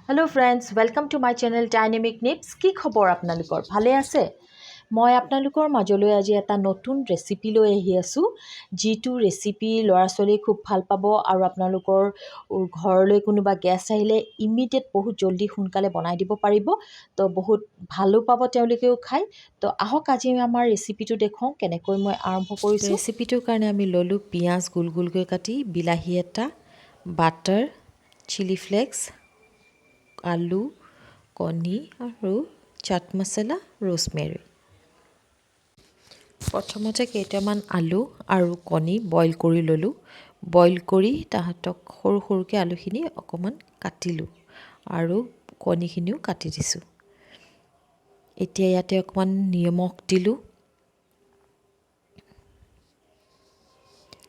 Hello' friends, welcome to my channel Dynamic Nips. কি খবৰ আপোনালোকৰ? ভালে আছে? মই আপোনালোকৰ মাজলৈ আজি এটা নতুন ৰেচিপি লৈ আহি আছোঁ, যিটো ৰেচিপি ল'ৰা ছোৱালীয়ে খুব ভাল পাব আৰু আপোনালোকৰ ঘৰলৈ কোনোবা গেষ্ট আহিলে ইমিডিয়েট বহুত জল্দি সোনকালে বনাই দিব পাৰিব। তো বহুত ভালো পাব তেওঁলোকেও খাই। তো আহক আজি আমাৰ ৰেচিপিটো দেখুৱাওঁ কেনেকৈ মই আৰম্ভ কৰিছোঁ। ৰেচিপিটোৰ কাৰণে আমি ল'লোঁ পিঁয়াজ গোল গোলকৈ কাটি, বিলাহী এটা, বাটাৰ, চিলি ফ্লেক্স, আলু, কণী আৰু চাট মছলা, ৰোজমেৰী। প্ৰথমতে কেইটামান আলু আৰু কণী বইল কৰি ল'লোঁ। বইল কৰি তাহাঁতক সৰু সৰুকৈ আলুখিনি অকণমান কাটিলোঁ আৰু কণীখিনিও কাটি দিছোঁ। এতিয়া ইয়াতে অকণমান নিমখ দিলোঁ,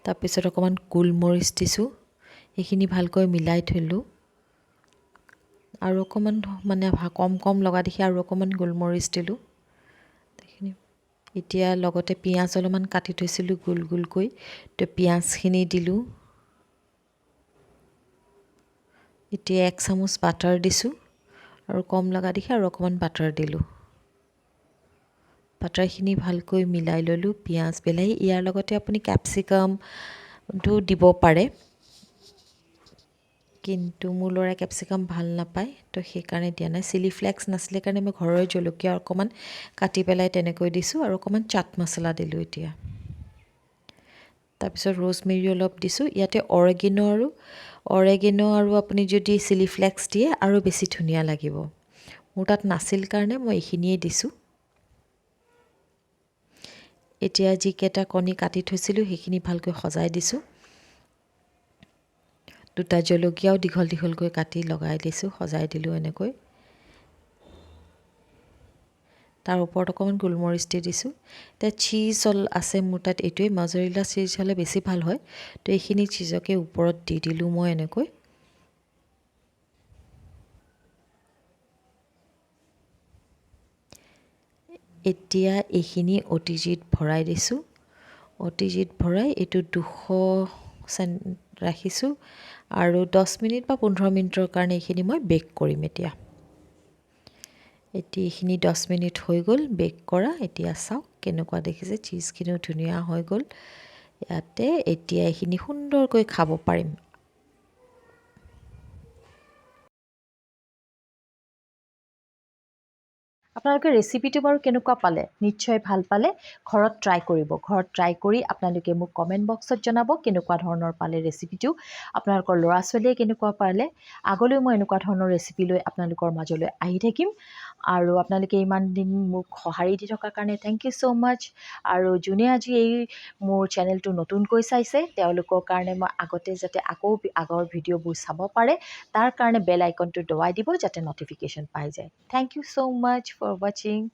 তাৰপিছত অকণমান গোলমৰিচ দিছোঁ, সেইখিনি ভালকৈ মিলাই থলোঁ আৰু অকণমান কম লগা দেখি আৰু অকণমান গোলমৰিচ দিলোঁ। সেইখিনি এতিয়া লগতে পিঁয়াজ অলপমান কাটি থৈছিলোঁ গোল গোলকৈ, তো পিঁয়াজখিনি দিলোঁ। এতিয়া 1 চামুচ বাটাৰ দিছোঁ আৰু কম লগা দেখি আৰু অকণমান বাটাৰ দিলোঁ। বাটাৰখিনি ভালকৈ মিলাই ল'লোঁ, পিঁয়াজ বিলাহী। ইয়াৰ লগতে আপুনি কেপচিকামটো দিব পাৰে, কিন্তু মোৰ ল'ৰাই কেপচিকাম ভাল নাপায়, তো সেইকাৰণে দিয়া নাই। চিলি ফ্লেক্স নাছিলে কাৰণে মই ঘৰৰে জলকীয়া অকণমান কাটি পেলাই তেনেকৈ দিছোঁ আৰু অকণমান চাট মছলা দিলোঁ। এতিয়া তাৰপিছত ৰোজমেৰী অলপ দিছোঁ। ইয়াতে অৰেগেনো আৰু আপুনি যদি চিলি ফ্লেক্স দিয়ে আৰু বেছি ধুনীয়া লাগিব। মোৰ তাত নাছিল কাৰণে মই এইখিনিয়ে দিছোঁ। এতিয়া যিকেইটা কণী কাটি থৈছিলোঁ সেইখিনি ভালকৈ সজাই দিছোঁ। 2টা জলকীয়াও দীঘল দীঘলকৈ কাটি লগাই দিছোঁ, সজাই দিলোঁ এনেকৈ। তাৰ ওপৰত অকণমান গোলমৰিচ দি দিছোঁ। এতিয়া চীজ আছে মোৰ তাত, এইটোৱে মজৰেলা চীজ হ'লে বেছি ভাল হয়, তো এইখিনি চীজকে ওপৰত দি দিলোঁ মই এনেকৈ। এতিয়া এইখিনি অতিজিত ভৰাই দিছোঁ। অতিজিত ভৰাই এইটো 200 ৰাখিছোঁ আৰু 10 মিনিট বা 15 মিনিটৰ কাৰণে এইখিনি মই বেক কৰিম। এতিয়া এইখিনি 10 মিনিট হৈ গ'ল বেক কৰা। এতিয়া চাওক কেনেকুৱা দেখিছে, চীজখিনিও ধুনীয়া হৈ গ'ল। ইয়াতে এতিয়া এইখিনি সুন্দৰকৈ খাব পাৰিম। আপোনালোকে ৰেচিপিটো বাৰু কেনেকুৱা পালে? নিশ্চয় ভাল পালে। ঘৰত ট্ৰাই কৰিব। ঘৰত ট্ৰাই কৰি আপোনালোকে মোক কমেণ্ট বক্সত জনাব কেনেকুৱা ধৰণৰ পালে ৰেচিপিটো। আপোনালোকৰ ল'ৰা ছোৱালীয়ে কেনেকুৱা পালে। আগলৈ মই এনেকুৱা ধৰণৰ ৰেচিপি লৈ আপোনালোকৰ মাজলৈ আহি থাকিম। আৰু আপোনালোকে ইমান দিন মোক সঁহাৰি দি থকাৰ কাৰণে থেংক ইউ ছ' মাছ। আৰু যোনে আজি এই মোৰ চেনেলটো নতুনকৈ চাইছে তেওঁলোকৰ কাৰণে মই আগতে যাতে আকৌ আগৰ ভিডিঅ'বোৰ চাব পাৰে, তাৰ কাৰণে বেল আইকনটো দবাই দিব যাতে ন'টিফিকেশ্যন পাই যায়। Thank you so' much for watching.